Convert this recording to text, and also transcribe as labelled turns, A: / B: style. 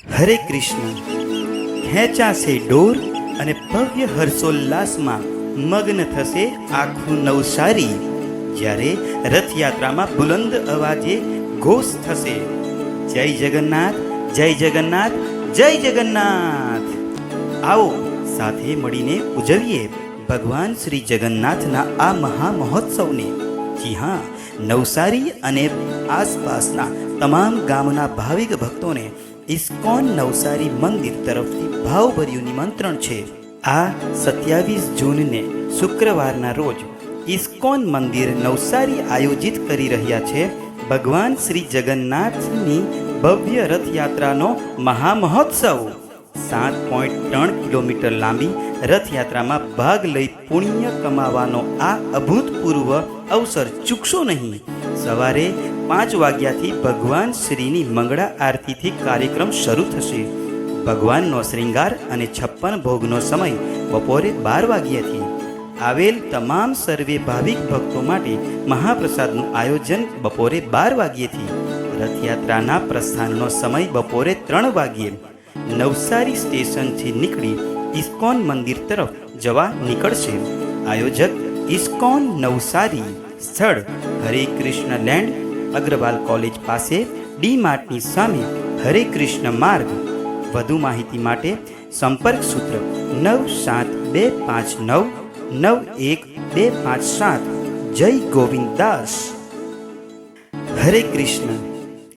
A: હરે Krishna. ખેંચાશે door અને ભવ્ય હર્ષોલ્લાસમાં મગ્ન થશે આખું નવસારી. જ્યારે રથયાત્રામાં બુલંદ અવાજે ઘોષ થશે, જય જગન્નાથ, જય જગન્નાથ, જય જગન્નાથ. આવો સાથે મળીને ઉજવીએ ભગવાન શ્રી જગન્નાથના આ મહામહોત્સવને. જી હા, નવસારી અને આસપાસના તમામ ગામના ભાવિક ભક્તોને ઇસ્કોન નવસારી મંદિર તરફથી ભાવભર્યું નિમંત્રણ છે. આ 27 જૂનને શુક્રવારના રોજ ઇસ્કોન મંદિર નવસારી આયોજિત કરી રહ્યા છે ભગવાન શ્રી જગન્નાથની ભવ્ય રથયાત્રાનો મહામહોત્સવ. 7.3 કિલોમીટર લાંબી રથયાત્રામાં ભાગ લઈ પુણ્ય કમાવાનો આ અભૂતપૂર્વ અવસર ચૂકશો નહીં. સવારે 5 વાગ્યાથી ભગવાન શ્રીની મંગળા આરતીથી કાર્યક્રમ શરૂ થશે. ભગવાનનો શ્રૃંગાર અને 56 ભોગનો સમય બપોરે 12 વાગ્યાથી. આવેલ તમામ સર્વે ભાવિક ભક્તો માટે મહાપ્રસાદનું આયોજન બપોરે 12 વાગ્યેથી. રથયાત્રાના પ્રસ્થાનનો સમય બપોરે 3 વાગ્યે. નવસારી સ્ટેશનથી નીકળી ઇસ્કોન મંદિર તરફ જવા નીકળશે. આયોજક ઇસ્કોન નવસારી. સ્થળ હરે કૃષ્ણ લેન્ડ, અગ્રવાલ કોલેજ પાસે, ડી માર્ટની સામે, હરે કૃષ્ણ માર્ગ. વધુ માહિતી માટે સંપર્ક સૂત્ર 97259 91257. જય ગોવિંદ દાસ. હરે કૃષ્ણ.